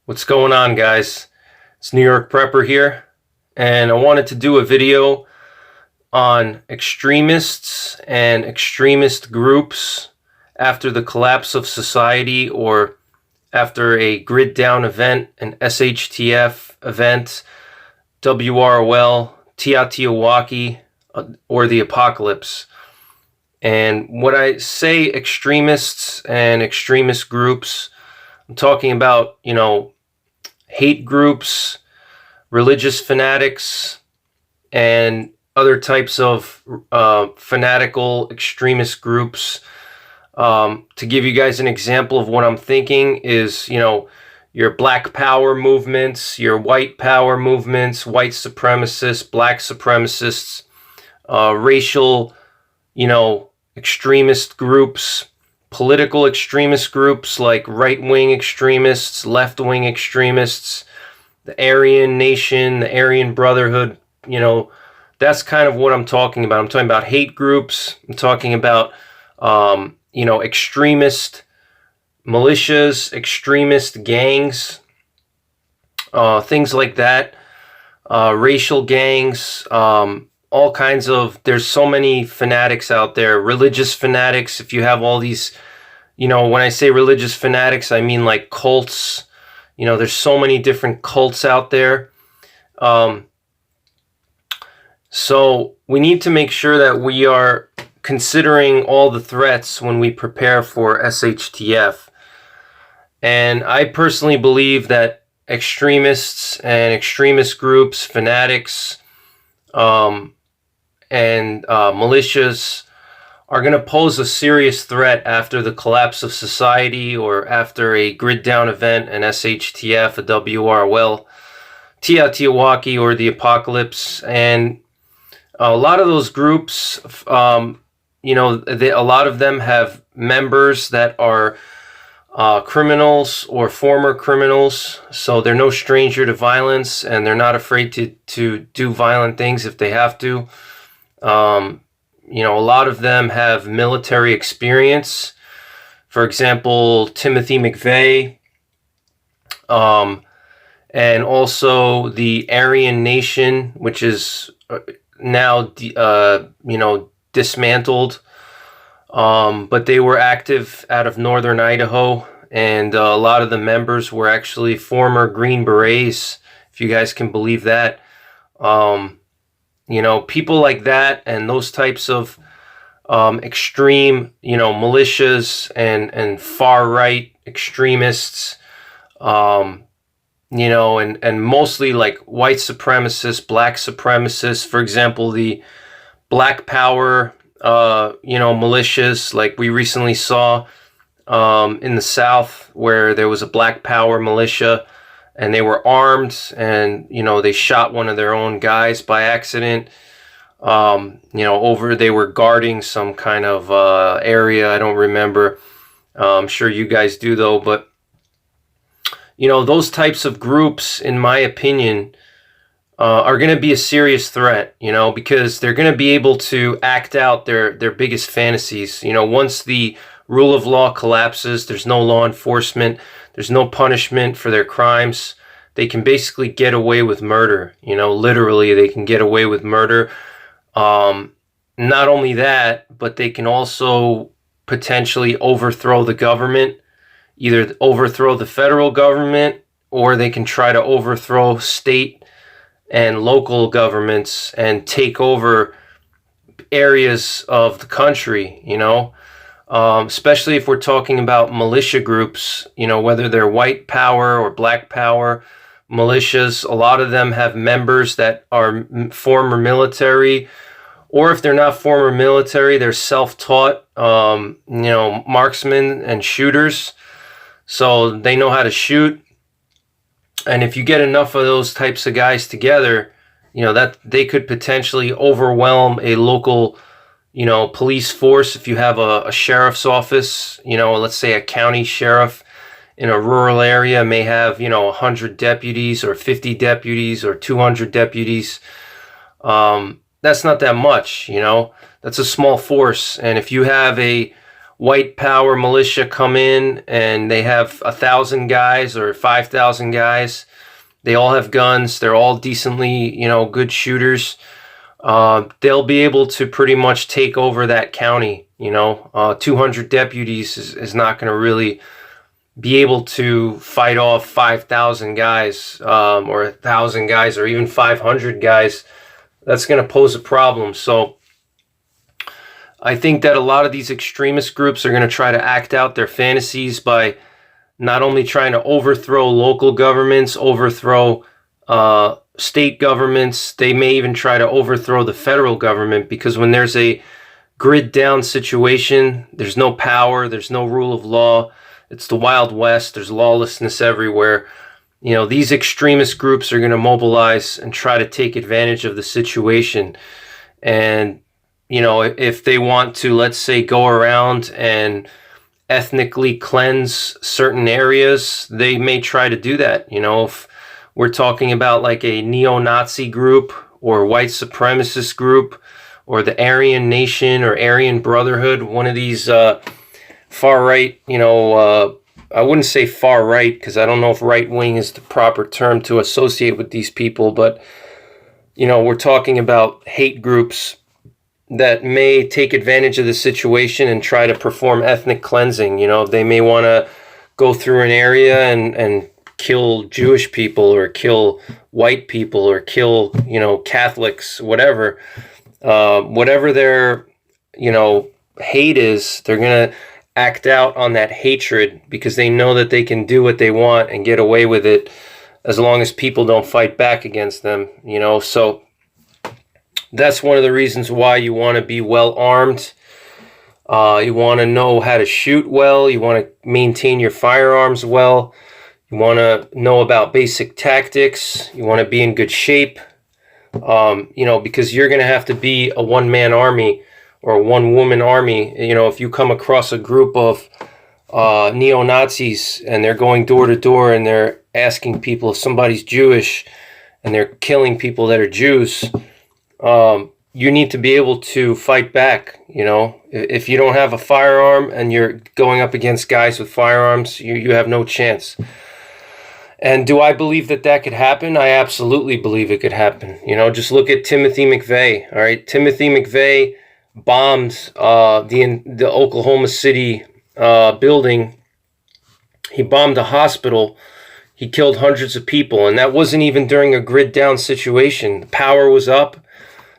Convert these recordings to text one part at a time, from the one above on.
What's going on, guys? It's New York Prepper here, and I wanted to do a video on extremists and extremist groups after the collapse of society, or after a grid down event, an SHTF event, WROL, TEOTWAKI, or the apocalypse. And when I say extremists and extremist groups, I'm talking about, hate groups, religious fanatics, and other types of fanatical extremist groups. To give you guys an example of what I'm thinking is, your black power movements, your white power movements, white supremacists, black supremacists, racial, extremist groups, political extremist groups like right-wing extremists, left-wing extremists, the Aryan Nation, the Aryan Brotherhood. That's kind of what I'm talking about. I'm talking about hate groups. I'm talking about, extremist militias, extremist gangs, things like that, racial gangs, all kinds of, there's so many fanatics out there, religious fanatics. If you have all these, when I say religious fanatics, I mean like cults. There's so many different cults out there. So we need to make sure that we are considering all the threats when we prepare for SHTF. And I personally believe that extremists and extremist groups, fanatics, and militias are going to pose a serious threat after the collapse of society, or after a grid down event, an SHTF, a WROL, TEOTWAKI, or the apocalypse. And a lot of those groups, a lot of them have members that are criminals or former criminals, so they're no stranger to violence, and they're not afraid to do violent things if they have to. A lot of them have military experience. For example, Timothy McVeigh, and also the Aryan Nation, which is now, dismantled. But they were active out of northern Idaho, and a lot of the members were actually former Green Berets, if you guys can believe that. People like that, and those types of extreme, militias and far-right extremists, and mostly like white supremacists, black supremacists. For example, the black power, militias, like we recently saw in the South, where there was a black power militia, and they were armed, and they shot one of their own guys by accident. They were guarding some kind of area. I don't remember. I'm sure you guys do though. But those types of groups, in my opinion, are going to be a serious threat. Because they're going to be able to act out their biggest fantasies. Once the rule of law collapses, there's no law enforcement, there's no punishment for their crimes. They can basically get away with murder. Literally, they can get away with murder. Not only that, but they can also potentially overthrow the government, either overthrow the federal government, or they can try to overthrow state and local governments and take over areas of the country, especially if we're talking about militia groups, whether they're white power or black power militias. A lot of them have members that are former military, or if they're not former military, they're self-taught, marksmen and shooters. So they know how to shoot. And if you get enough of those types of guys together, that they could potentially overwhelm a local, police force. If you have a sheriff's office, let's say a county sheriff in a rural area may have, 100 deputies or 50 deputies or 200 deputies. That's not that much, that's a small force. And if you have a white power militia come in and they have 1,000 guys or 5,000 guys. They all have guns. They're all decently, good shooters. They'll be able to pretty much take over that county. 200 deputies is not going to really be able to fight off 5,000 guys or 1,000 guys or even 500 guys. That's going to pose a problem. So I think that a lot of these extremist groups are going to try to act out their fantasies by not only trying to overthrow local governments, overthrow state governments, they may even try to overthrow the federal government, because when there's a grid down situation, there's no power, there's no rule of law, it's the Wild West, there's lawlessness everywhere. These extremist groups are going to mobilize and try to take advantage of the situation. And, if they want to, let's say, go around and ethnically cleanse certain areas, they may try to do that. If we're talking about like a neo-Nazi group or white supremacist group or the Aryan Nation or Aryan Brotherhood, one of these far right, I wouldn't say far right because I don't know if right wing is the proper term to associate with these people, but we're talking about hate groups that may take advantage of the situation and try to perform ethnic cleansing. They may want to go through an area and kill Jewish people or kill white people or kill, Catholics, whatever. Whatever their, hate is, they're going to act out on that hatred because they know that they can do what they want and get away with it as long as people don't fight back against them, So that's one of the reasons why you want to be well armed. You want to know how to shoot well. You want to maintain your firearms well. You want to know about basic tactics. You want to be in good shape, because you're going to have to be a one-man army or a one-woman army. If you come across a group of neo-Nazis and they're going door to door and they're asking people if somebody's Jewish and they're killing people that are Jews, you need to be able to fight back. If you don't have a firearm and you're going up against guys with firearms, you have no chance. And do I believe that could happen? I absolutely believe it could happen. Just look at Timothy McVeigh. All right, Timothy McVeigh bombed the Oklahoma City building. He bombed a hospital. He killed hundreds of people, and that wasn't even during a grid down situation. The power was up.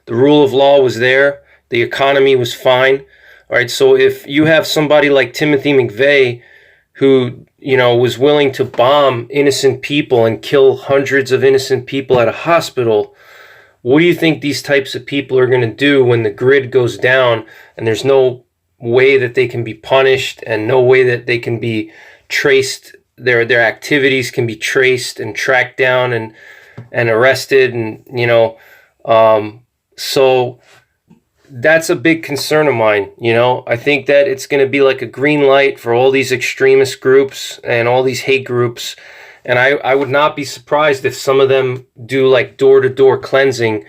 The rule of law was there. The economy was fine. All right, so if you have somebody like Timothy McVeigh who, was willing to bomb innocent people and kill hundreds of innocent people at a hospital, what do you think these types of people are going to do when the grid goes down and there's no way that they can be punished and no way that they can be traced, their activities can be traced and tracked down and arrested, and so that's a big concern of mine. I think that it's going to be like a green light for all these extremist groups and all these hate groups. And I would not be surprised if some of them do like door-to-door cleansing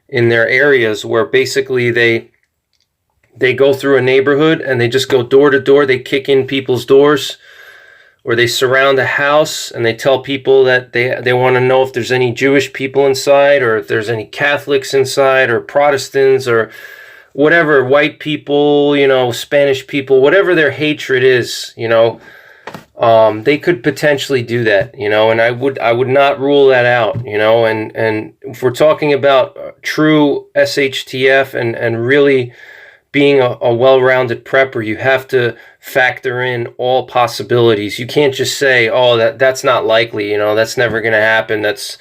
in their areas, where basically they go through a neighborhood and they just go door to door. They kick in people's doors, or they surround a house and they tell people that they want to know if there's any Jewish people inside, or if there's any Catholics inside, or Protestants, or whatever, white people, Spanish people, whatever their hatred is, they could potentially do that, and I would not rule that out, and if we're talking about true SHTF and really being a well-rounded prepper, you have to factor in all possibilities. You can't just say, oh, that's not likely, that's never going to happen. That's,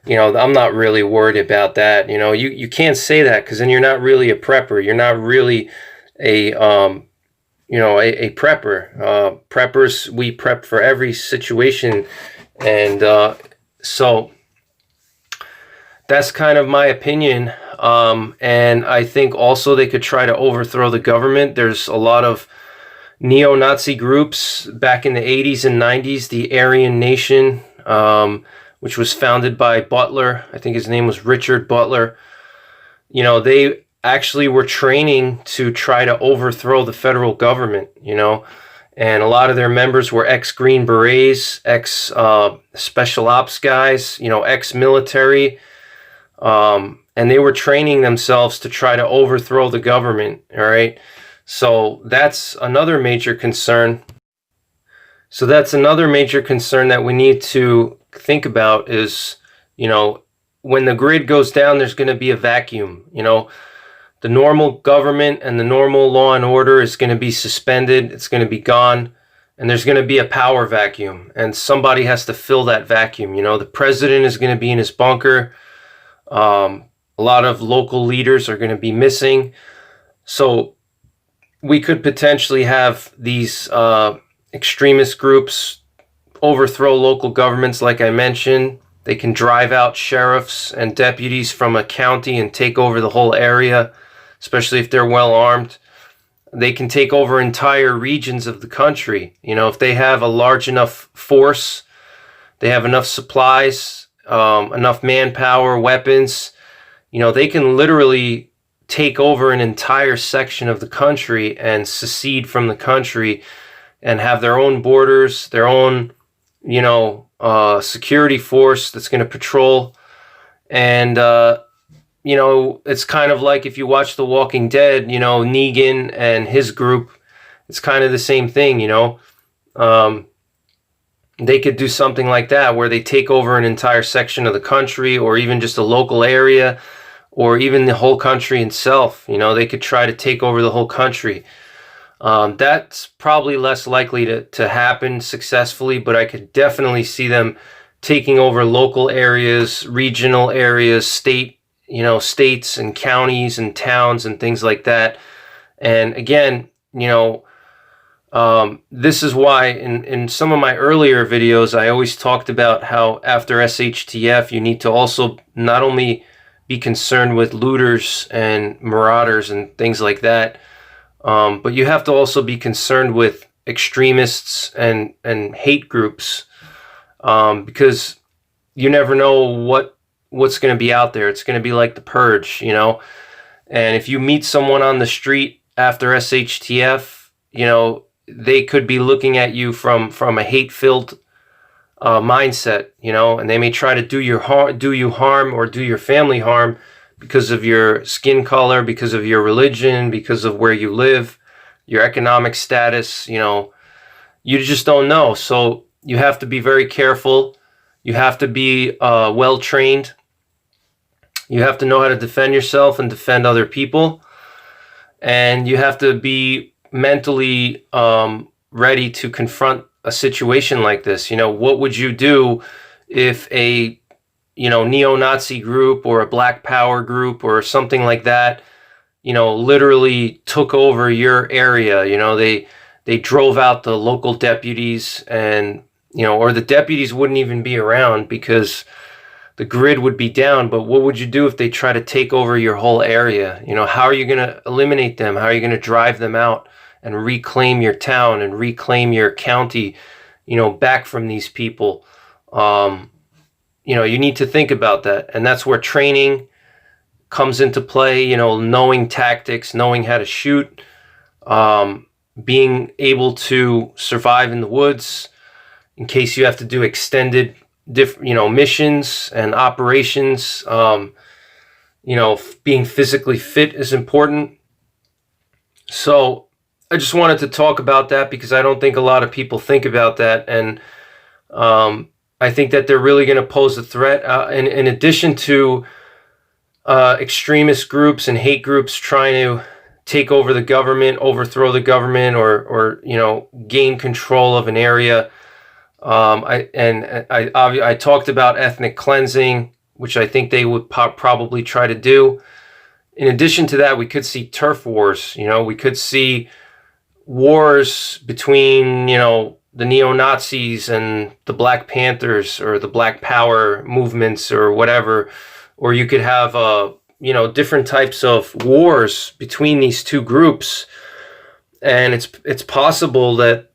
I'm not really worried about that. You can't say that, because then you're not really a prepper. You're not really a prepper. Preppers, we prep for every situation. And so that's kind of my opinion. And I think also they could try to overthrow the government. There's a lot of neo-Nazi groups back in the 80s and 90s, the Aryan Nation, which was founded by Butler. I think his name was Richard Butler. They actually were training to try to overthrow the federal government, and a lot of their members were ex-Green Berets, ex-special ops guys, ex-military, and they were training themselves to try to overthrow the government, all right? So that's another major concern. That we need to think about is, when the grid goes down, there's going to be a vacuum. The normal government and the normal law and order is going to be suspended. It's going to be gone. And there's going to be a power vacuum. And somebody has to fill that vacuum. The president is going to be in his bunker. A lot of local leaders are going to be missing. So we could potentially have these extremist groups overthrow local governments, like I mentioned. They can drive out sheriffs and deputies from a county and take over the whole area, especially if they're well armed. They can take over entire regions of the country. If they have a large enough force, they have enough supplies, enough manpower, weapons, they can literally take over an entire section of the country and secede from the country and have their own borders, their own, security force that's going to patrol. And, it's kind of like if you watch The Walking Dead, Negan and his group, it's kind of the same thing, They could do something like that where they take over an entire section of the country, or even just a local area, or even the whole country itself. They could try to take over the whole country. That's probably less likely to happen successfully, but I could definitely see them taking over local areas, regional areas, states and counties and towns and things like that. And again, this is why in some of my earlier videos, I always talked about how after SHTF, you need to also not only be concerned with looters and marauders and things like that, but you have to also be concerned with extremists and hate groups, because you never know what's going to be out there. It's going to be like the Purge, and if you meet someone on the street after SHTF, they could be looking at you from a hate-filled mindset, and they may try to do you harm or do your family harm because of your skin color, because of your religion, because of where you live, your economic status. You just don't know. So you have to be very careful. You have to be well trained. You have to know how to defend yourself and defend other people, and you have to be mentally ready to confront a situation like this. What would you do if a neo-Nazi group or a Black Power group or something like that, literally took over your area? They drove out the local deputies, and or the deputies wouldn't even be around because the grid would be down. But what would you do if they try to take over your whole area? How are you going to eliminate them? How are you going to drive them out and reclaim your town and reclaim your county, back from these people? You need to think about that. And that's where training comes into play, knowing tactics, knowing how to shoot, being able to survive in the woods in case you have to do extended missions and operations. Being physically fit is important. So I just wanted to talk about that because I don't think a lot of people think about that. And I think that they're really going to pose a threat. In addition to extremist groups and hate groups trying to take over the government, overthrow the government, or gain control of an area. I talked about ethnic cleansing, which I think they would probably try to do. In addition to that, we could see turf wars. We could see wars between the neo-Nazis and the Black Panthers or the Black Power movements or whatever. Or you could have different types of wars between these two groups, and it's possible that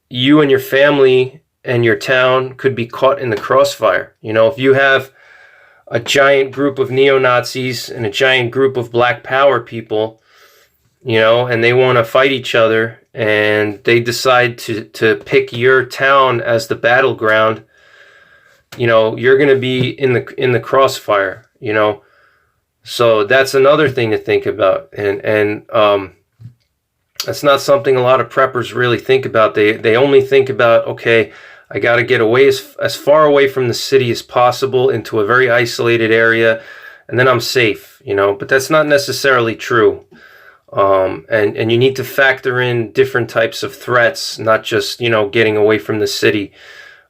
you and your family and your town could be caught in the crossfire. If you have a giant group of neo-Nazis and a giant group of Black Power people, you know, and they want to fight each other, and they decide to pick your town as the battleground, you know, you're going to be in the crossfire, you know. So that's another thing to think about, and that's not something a lot of preppers really think about. They only think about, okay, I got to get away as far away from the city as possible into a very isolated area, and then I'm safe, you know. But that's not necessarily true. And you need to factor in different types of threats, not just, you know, getting away from the city,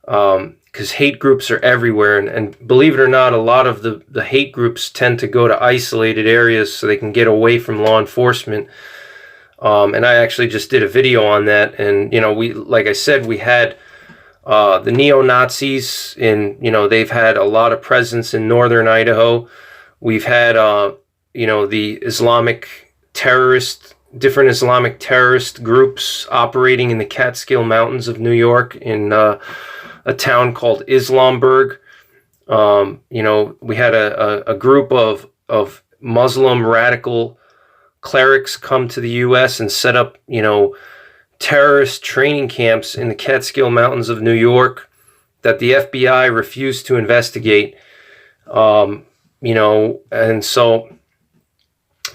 because hate groups are everywhere. And believe it or not, a lot of the hate groups tend to go to isolated areas so they can get away from law enforcement. And I actually just did a video on that. And, you know, like I said, we had the neo-Nazis you know, they've had a lot of presence in northern Idaho. We've had, you know, the different Islamic terrorist groups operating in the Catskill Mountains of New York in a town called Islamburg. You know, we had a group of Muslim radical clerics come to the U.S. and set up, you know, terrorist training camps in the Catskill Mountains of New York that the FBI refused to investigate. You know, and so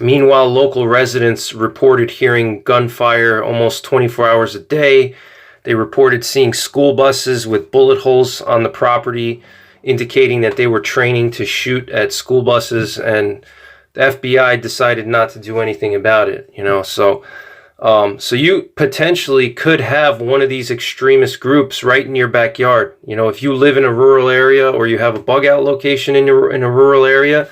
meanwhile, local residents reported hearing gunfire almost 24 hours a day. They reported seeing school buses with bullet holes on the property, indicating that they were training to shoot at school buses, and the FBI decided not to do anything about it, you know. So you potentially could have one of these extremist groups right in your backyard. You know, if you live in a rural area or you have a bug out location in a rural area,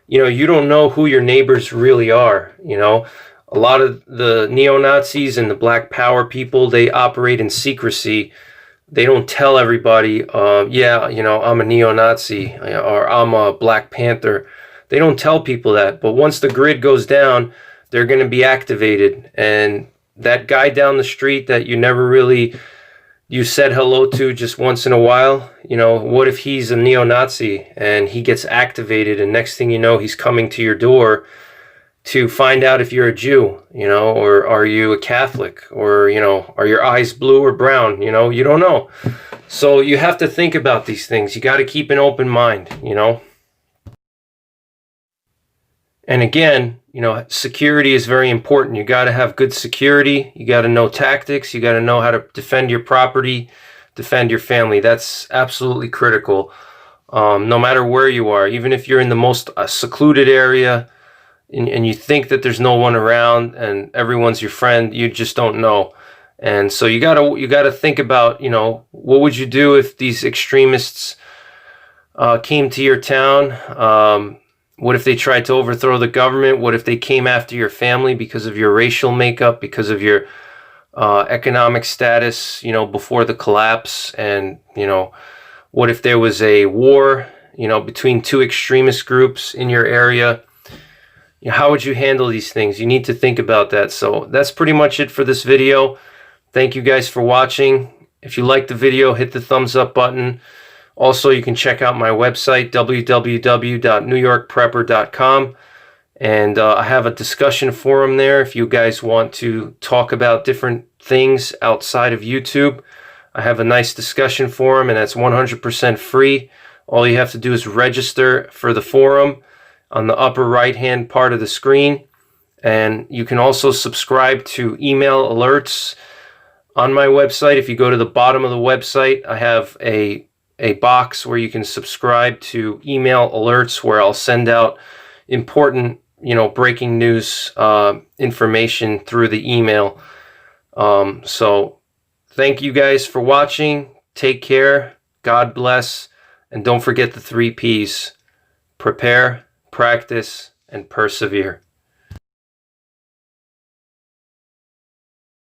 you know, you don't know who your neighbors really are, you know. A lot of the neo-Nazis and the Black Power people, they operate in secrecy. They don't tell everybody, yeah, you know, I'm a neo-Nazi or I'm a Black Panther. They don't tell people that. But once the grid goes down, they're going to be activated. And that guy down the street that you said hello to just once in a while, you know, what if he's a neo-Nazi and he gets activated, and next thing you know, he's coming to your door to find out if you're a Jew, you know, or are you a Catholic, or, you know, are your eyes blue or brown, you know, you don't know. So you have to think about these things. You got to keep an open mind, you know. And again, you know, security is very important. You got to have good security. You got to know tactics. You got to know how to defend your property, defend your family. That's absolutely critical. No matter where you are, even if you're in the most secluded area and you think that there's no one around and everyone's your friend, you just don't know. And so you gotta think about, you know, what would you do if these extremists came to your town? What if they tried to overthrow the government? What if they came after your family because of your racial makeup, because of your economic status, you know, before the collapse? And, you know, what if there was a war, you know, between two extremist groups in your area? You know, how would you handle these things? You need to think about that. So that's pretty much it for this video. Thank you guys for watching. If you liked the video, hit the thumbs up button. Also, you can check out my website, www.newyorkprepper.com. And I have a discussion forum there if you guys want to talk about different things outside of YouTube. I have a nice discussion forum, and that's 100% free. All you have to do is register for the forum on the upper right-hand part of the screen. And you can also subscribe to email alerts on my website. If you go to the bottom of the website, I have a box where you can subscribe to email alerts, where I'll send out important, you know, breaking news information through the email. So thank you guys for watching. Take care. God bless. And don't forget the 3 Ps: prepare, practice, and persevere.